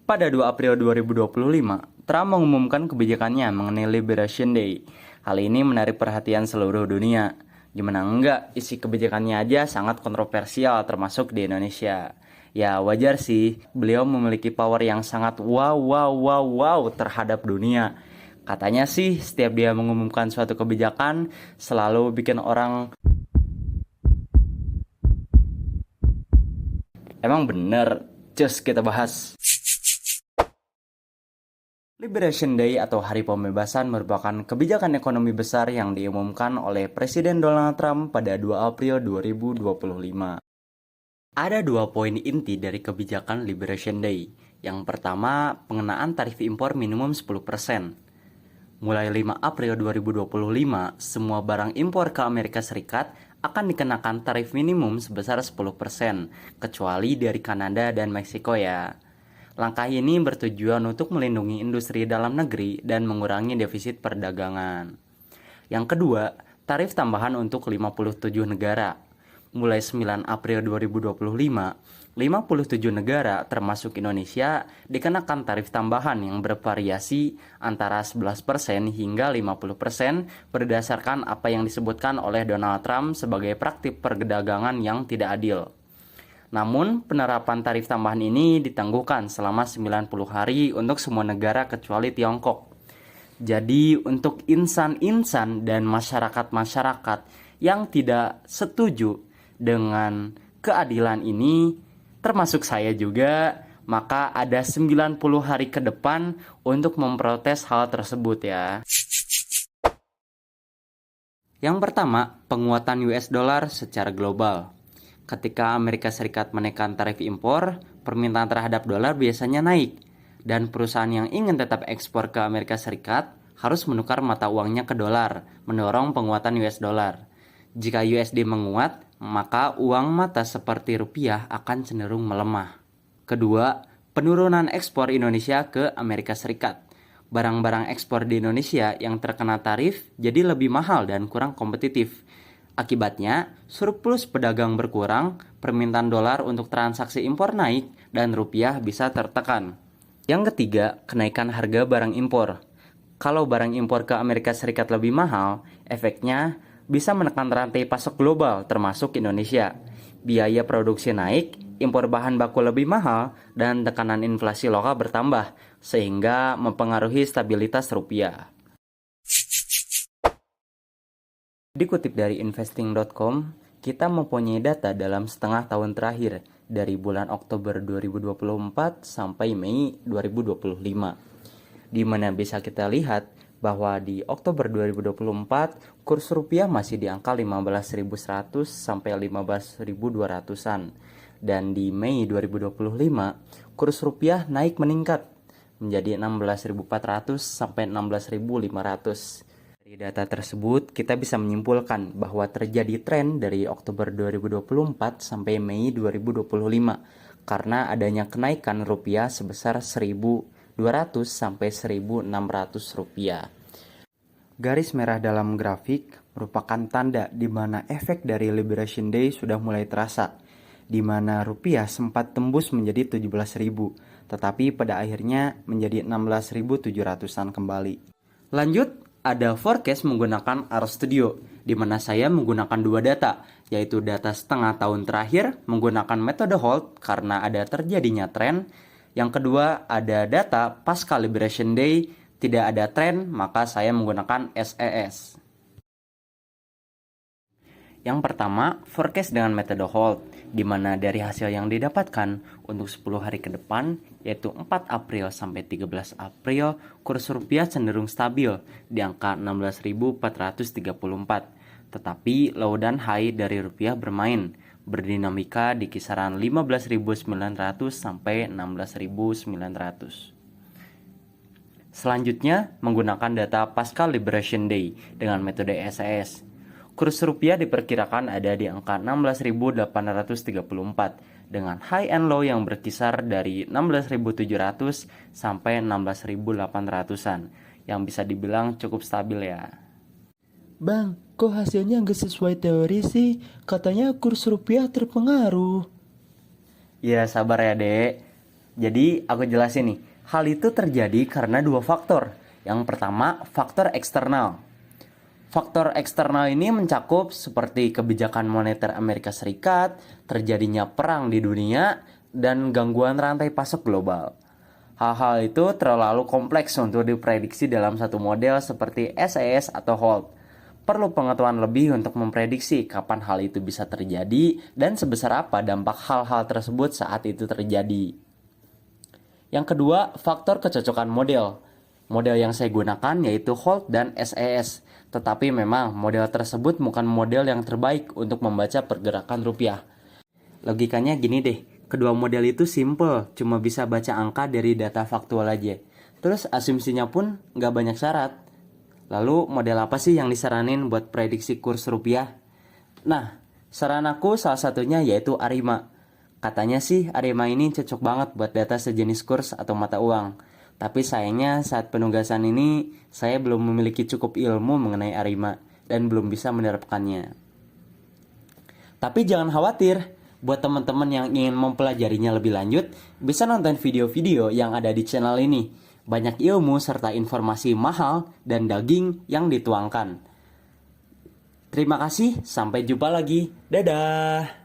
Pada 2 April 2025, Trump mengumumkan kebijakannya mengenai Liberation Day. Hal ini menarik perhatian seluruh dunia. Gimana enggak, isi kebijakannya aja sangat kontroversial termasuk di Indonesia. Ya wajar sih, beliau memiliki power yang sangat wow terhadap dunia. Katanya sih setiap dia mengumumkan suatu kebijakan selalu bikin orang emang bener. Cus kita bahas. Liberation Day atau Hari Pembebasan merupakan kebijakan ekonomi besar yang diumumkan oleh Presiden Donald Trump pada 2 April 2025. Ada dua poin inti dari kebijakan Liberation Day. Yang pertama, pengenaan tarif impor minimum 10%. Mulai 5 April 2025, semua barang impor ke Amerika Serikat akan dikenakan tarif minimum sebesar 10%, kecuali dari Kanada dan Meksiko ya. Langkah ini bertujuan untuk melindungi industri dalam negeri dan mengurangi defisit perdagangan. Yang kedua, tarif tambahan untuk 57 negara. Mulai 9 April 2025, 57 negara termasuk Indonesia dikenakan tarif tambahan yang bervariasi antara 11% hingga 50% berdasarkan apa yang disebutkan oleh Donald Trump sebagai praktik perdagangan yang tidak adil. Namun, penerapan tarif tambahan ini ditangguhkan selama 90 hari untuk semua negara kecuali Tiongkok. Jadi, untuk insan-insan dan masyarakat-masyarakat yang tidak setuju dengan keadilan ini, termasuk saya juga, maka ada 90 hari ke depan untuk memprotes hal tersebut ya. Yang pertama, penguatan US dollar secara global. Ketika Amerika Serikat menaikkan tarif impor, permintaan terhadap dolar biasanya naik, dan perusahaan yang ingin tetap ekspor ke Amerika Serikat harus menukar mata uangnya ke dolar, mendorong penguatan US dollar. Jika USD menguat, maka uang mata seperti rupiah akan cenderung melemah. Kedua, penurunan ekspor Indonesia ke Amerika Serikat. Barang-barang ekspor di Indonesia yang terkena tarif jadi lebih mahal dan kurang kompetitif. Akibatnya, surplus pedagang berkurang, permintaan dolar untuk transaksi impor naik, dan rupiah bisa tertekan. Yang ketiga, kenaikan harga barang impor. Kalau barang impor ke Amerika Serikat lebih mahal, efeknya bisa menekan rantai pasok global termasuk Indonesia. Biaya produksi naik, impor bahan baku lebih mahal, dan tekanan inflasi lokal bertambah, sehingga mempengaruhi stabilitas rupiah. Dikutip dari investing.com, kita mempunyai data dalam setengah tahun terakhir dari bulan Oktober 2024 sampai Mei 2025, di mana bisa kita lihat bahwa di Oktober 2024 kurs rupiah masih di angka 15.100 sampai 15.200-an, dan di Mei 2025 kurs rupiah naik meningkat menjadi 16.400 sampai 16.500. Dari data tersebut, kita bisa menyimpulkan bahwa terjadi tren dari Oktober 2024 sampai Mei 2025 karena adanya kenaikan rupiah sebesar 1.200 sampai 1.600 rupiah. Garis merah dalam grafik merupakan tanda di mana efek dari Liberation Day sudah mulai terasa, di mana rupiah sempat tembus menjadi 17.000, tetapi pada akhirnya menjadi 16.700-an kembali. Lanjut, ada forecast menggunakan RStudio, di mana saya menggunakan dua data, yaitu data setengah tahun terakhir menggunakan metode hold karena ada terjadinya tren. Yang kedua, ada data pasca Liberation Day, tidak ada tren, maka saya menggunakan SES. Yang pertama, forecast dengan metode hold, di mana dari hasil yang didapatkan untuk 10 hari ke depan, yaitu 4 April sampai 13 April, kurs rupiah cenderung stabil di angka 16.434. Tetapi low dan high dari rupiah bermain, berdinamika di kisaran 15.900 sampai 16.900. Selanjutnya, menggunakan data pasca Liberation Day dengan metode SES. Kurs rupiah diperkirakan ada di angka 16.834 dengan high and low yang berkisar dari 16.700 sampai 16.800-an yang bisa dibilang cukup stabil ya. Bang, kok hasilnya nggak sesuai teori sih? Katanya kurs rupiah terpengaruh. Ya sabar ya dek. Jadi aku jelasin nih, hal itu terjadi karena dua faktor. Yang pertama, faktor eksternal. Faktor eksternal ini mencakup seperti kebijakan moneter Amerika Serikat, terjadinya perang di dunia, dan gangguan rantai pasok global. Hal-hal itu terlalu kompleks untuk diprediksi dalam satu model seperti SES atau HOLT. Perlu pengetahuan lebih untuk memprediksi kapan hal itu bisa terjadi dan sebesar apa dampak hal-hal tersebut saat itu terjadi. Yang kedua, faktor kecocokan model. Model yang saya gunakan yaitu HOLT dan SES. Tetapi memang model tersebut bukan model yang terbaik untuk membaca pergerakan rupiah. Logikanya gini deh, kedua model itu simple, cuma bisa baca angka dari data faktual aja. Terus asumsinya pun nggak banyak syarat. Lalu model apa sih yang disaranin buat prediksi kurs rupiah? Nah, saran aku salah satunya yaitu ARIMA. Katanya sih ARIMA ini cocok banget buat data sejenis kurs atau mata uang. Tapi sayangnya saat penugasan ini saya belum memiliki cukup ilmu mengenai ARIMA dan belum bisa menerapkannya. Tapi jangan khawatir, buat teman-teman yang ingin mempelajarinya lebih lanjut, bisa nonton video-video yang ada di channel ini. Banyak ilmu serta informasi mahal dan daging yang dituangkan. Terima kasih, sampai jumpa lagi. Dadah!